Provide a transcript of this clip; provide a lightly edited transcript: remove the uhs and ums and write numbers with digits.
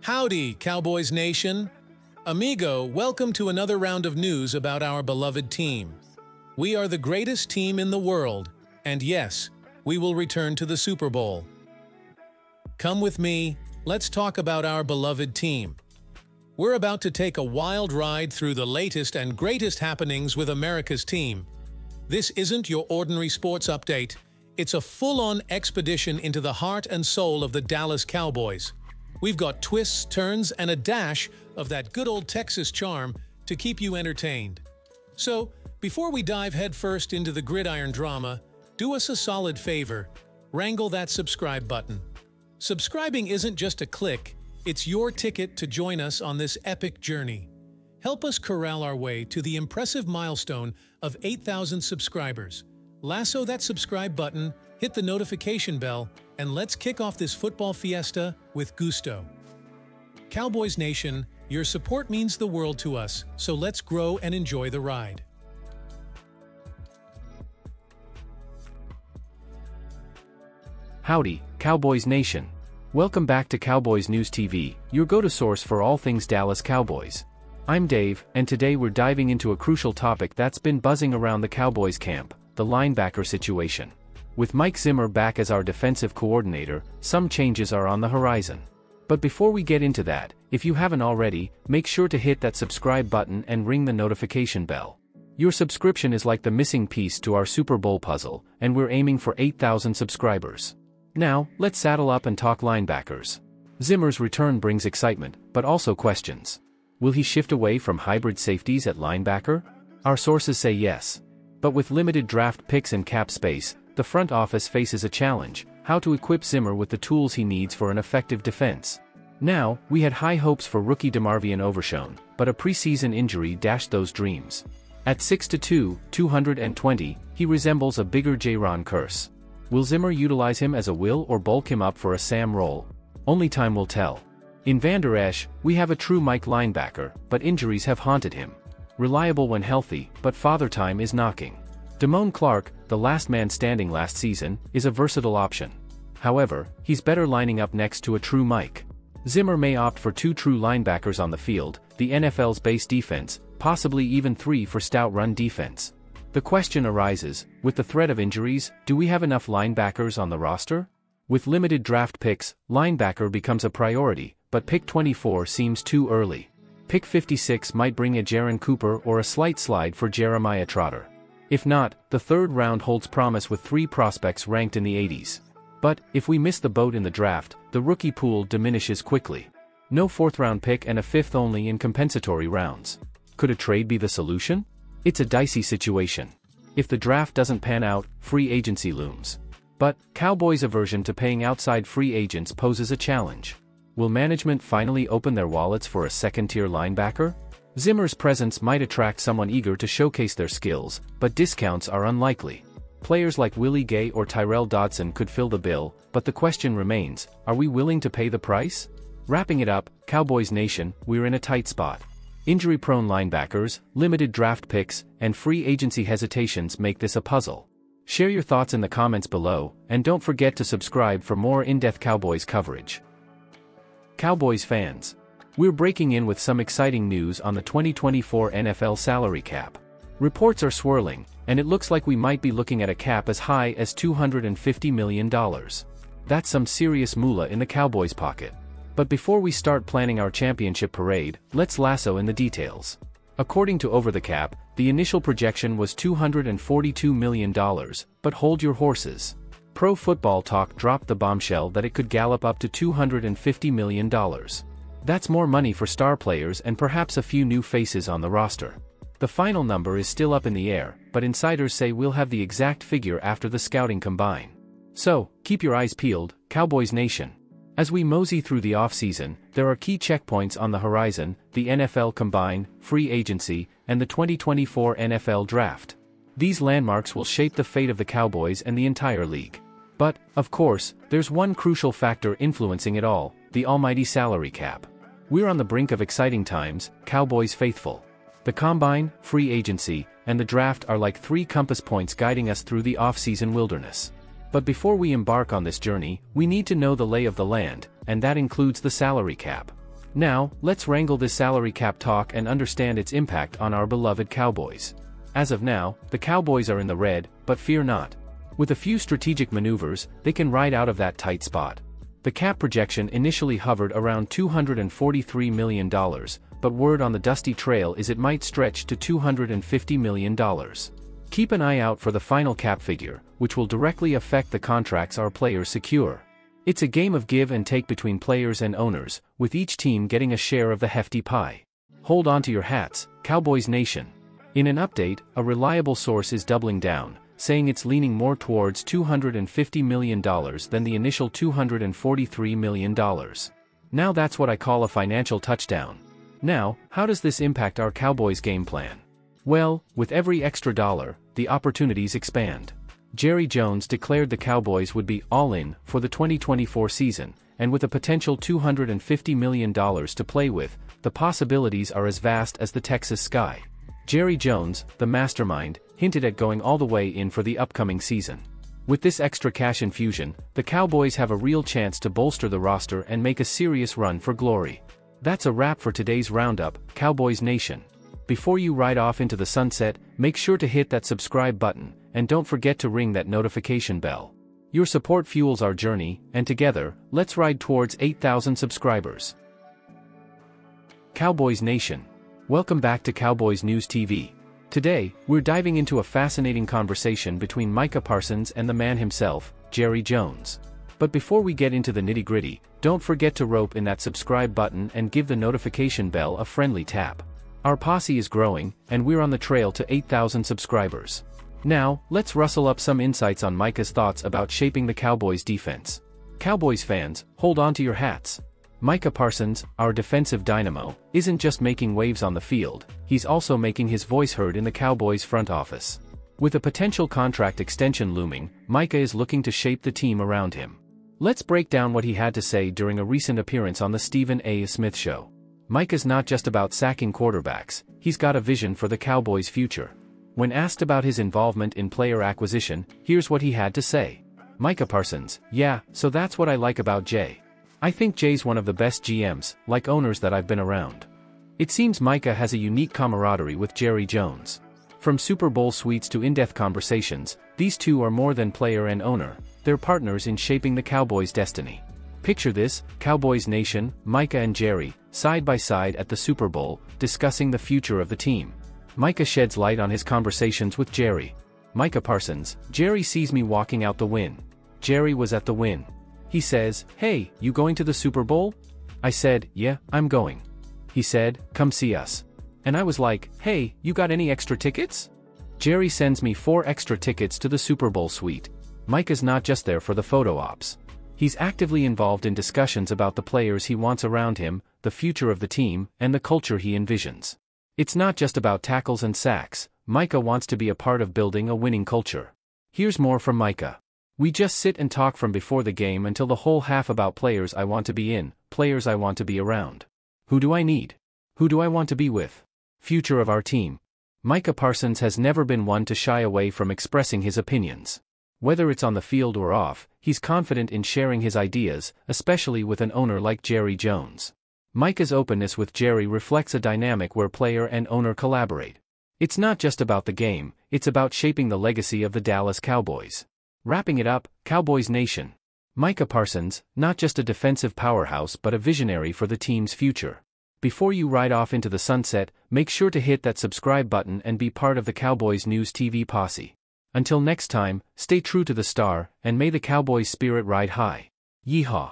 Howdy, Cowboys Nation. Amigo, welcome to another round of news about our beloved team. We are the greatest team in the world, and yes, we will return to the Super Bowl. Come with me, let's talk about our beloved team. We're about to take a wild ride through the latest and greatest happenings with America's team. This isn't your ordinary sports update. It's a full-on expedition into the heart and soul of the Dallas Cowboys. We've got twists, turns, and a dash of that good old Texas charm to keep you entertained. So, before we dive headfirst into the gridiron drama, do us a solid favor, wrangle that subscribe button. Subscribing isn't just a click, it's your ticket to join us on this epic journey. Help us corral our way to the impressive milestone of 8,000 subscribers. Lasso that subscribe button, hit the notification bell, and let's kick off this football fiesta with gusto. Cowboys Nation, your support means the world to us, so let's grow and enjoy the ride. Howdy, Cowboys Nation. Welcome back to Cowboys News TV, your go-to source for all things Dallas Cowboys. I'm Dave, and today we're diving into a crucial topic that's been buzzing around the Cowboys camp, the linebacker situation. With Mike Zimmer back as our defensive coordinator, some changes are on the horizon. But before we get into that, if you haven't already, make sure to hit that subscribe button and ring the notification bell. Your subscription is like the missing piece to our Super Bowl puzzle, and we're aiming for 8,000 subscribers. Now, let's saddle up and talk linebackers. Zimmer's return brings excitement, but also questions. Will he shift away from hybrid safeties at linebacker? Our sources say yes. But with limited draft picks and cap space, the front office faces a challenge: how to equip Zimmer with the tools he needs for an effective defense. Now, we had high hopes for rookie DeMarvion Overshown, but a preseason injury dashed those dreams. At 6'2", 220, he resembles a bigger Jaron Curse. Will Zimmer utilize him as a will or bulk him up for a Sam role? Only time will tell. In Van Der Esch, we have a true Mike linebacker, but injuries have haunted him. Reliable when healthy, but father time is knocking. Damone Clark, the last man standing last season, is a versatile option. However, he's better lining up next to a true Mike. Zimmer may opt for 2 true linebackers on the field, the NFL's base defense, possibly even 3 for stout run defense. The question arises, with the threat of injuries, do we have enough linebackers on the roster? With limited draft picks, linebacker becomes a priority, but pick 24 seems too early. Pick 56 might bring a Jaron Cooper or a slight slide for Jeremiah Trotter. If not, the third round holds promise with 3 prospects ranked in the 80s. But, if we miss the boat in the draft, the rookie pool diminishes quickly. No 4th round pick and a 5th only in compensatory rounds. Could a trade be the solution? It's a dicey situation. If the draft doesn't pan out, free agency looms. But, Cowboys' aversion to paying outside free agents poses a challenge. Will management finally open their wallets for a second-tier linebacker? Zimmer's presence might attract someone eager to showcase their skills, but discounts are unlikely. Players like Willie Gay or Tyrel Dodson could fill the bill, but the question remains, are we willing to pay the price? Wrapping it up, Cowboys Nation, we're in a tight spot. Injury-prone linebackers, limited draft picks, and free agency hesitations make this a puzzle. Share your thoughts in the comments below, and don't forget to subscribe for more in-depth Cowboys coverage. Cowboys fans, we're breaking in with some exciting news on the 2024 NFL salary cap. Reports are swirling, and it looks like we might be looking at a cap as high as $250 million. That's some serious moolah in the Cowboys' pocket. But before we start planning our championship parade, let's lasso in the details. According to Over the Cap, the initial projection was $242 million, but hold your horses. Pro Football Talk dropped the bombshell that it could gallop up to $250 million. That's more money for star players and perhaps a few new faces on the roster. The final number is still up in the air, but insiders say we'll have the exact figure after the scouting combine. So, keep your eyes peeled, Cowboys Nation. As we mosey through the offseason, there are key checkpoints on the horizon: the NFL Combine, free agency, and the 2024 NFL Draft. These landmarks will shape the fate of the Cowboys and the entire league. But, of course, there's one crucial factor influencing it all: the almighty salary cap. We're on the brink of exciting times, Cowboys faithful. The Combine, free agency, and the Draft are like 3 compass points guiding us through the off-season wilderness. But before we embark on this journey, we need to know the lay of the land, and that includes the salary cap. Now, let's wrangle this salary cap talk and understand its impact on our beloved Cowboys. As of now, the Cowboys are in the red, but fear not. With a few strategic maneuvers, they can ride out of that tight spot. The cap projection initially hovered around $243 million, but word on the dusty trail is it might stretch to $250 million. Keep an eye out for the final cap figure, which will directly affect the contracts our players secure. It's a game of give and take between players and owners, with each team getting a share of the hefty pie. Hold on to your hats, Cowboys Nation. In an update, a reliable source is doubling down, saying it's leaning more towards $250 million than the initial $243 million. Now that's what I call a financial touchdown. Now, how does this impact our Cowboys game plan? Well, with every extra dollar, the opportunities expand. Jerry Jones declared the Cowboys would be all in for the 2024 season, and with a potential $250 million to play with, the possibilities are as vast as the Texas sky. Jerry Jones, the mastermind, hinted at going all the way in for the upcoming season. With this extra cash infusion, the Cowboys have a real chance to bolster the roster and make a serious run for glory. That's a wrap for today's roundup, Cowboys Nation. Before you ride off into the sunset, make sure to hit that subscribe button, and don't forget to ring that notification bell. Your support fuels our journey, and together, let's ride towards 8,000 subscribers. Cowboys Nation. Welcome back to Cowboys News TV. Today, we're diving into a fascinating conversation between Micah Parsons and the man himself, Jerry Jones. But before we get into the nitty-gritty, don't forget to rope in that subscribe button and give the notification bell a friendly tap. Our posse is growing, and we're on the trail to 8,000 subscribers. Now, let's rustle up some insights on Micah's thoughts about shaping the Cowboys' defense. Cowboys fans, hold on to your hats. Micah Parsons, our defensive dynamo, isn't just making waves on the field, he's also making his voice heard in the Cowboys' front office. With a potential contract extension looming, Micah is looking to shape the team around him. Let's break down what he had to say during a recent appearance on the Stephen A. Smith Show. Micah's not just about sacking quarterbacks, he's got a vision for the Cowboys' future. When asked about his involvement in player acquisition, here's what he had to say. Micah Parsons, yeah, so that's what I like about Jay. I think Jay's one of the best GMs, like owners that I've been around. It seems Micah has a unique camaraderie with Jerry Jones. From Super Bowl suites to in-depth conversations, these two are more than player and owner, they're partners in shaping the Cowboys' destiny. Picture this, Cowboys Nation, Micah and Jerry, side by side at the Super Bowl, discussing the future of the team. Micah sheds light on his conversations with Jerry. Micah Parsons, Jerry sees me walking out the win. Jerry was at the win. He says, hey, you going to the Super Bowl? I said, yeah, I'm going. He said, come see us. And I was like, hey, you got any extra tickets? Jerry sends me 4 extra tickets to the Super Bowl suite. Micah's not just there for the photo ops. He's actively involved in discussions about the players he wants around him, the future of the team, and the culture he envisions. It's not just about tackles and sacks, Micah wants to be a part of building a winning culture. Here's more from Micah. We just sit and talk from before the game until the whole half about players I want to be in, players I want to be around. Who do I need? Who do I want to be with? Future of our team. Micah Parsons has never been one to shy away from expressing his opinions. Whether it's on the field or off, he's confident in sharing his ideas, especially with an owner like Jerry Jones. Micah's openness with Jerry reflects a dynamic where player and owner collaborate. It's not just about the game, it's about shaping the legacy of the Dallas Cowboys. Wrapping it up, Cowboys Nation. Micah Parsons, not just a defensive powerhouse but a visionary for the team's future. Before you ride off into the sunset, make sure to hit that subscribe button and be part of the Cowboys News TV posse. Until next time, stay true to the star, and may the Cowboys spirit ride high. Yeehaw!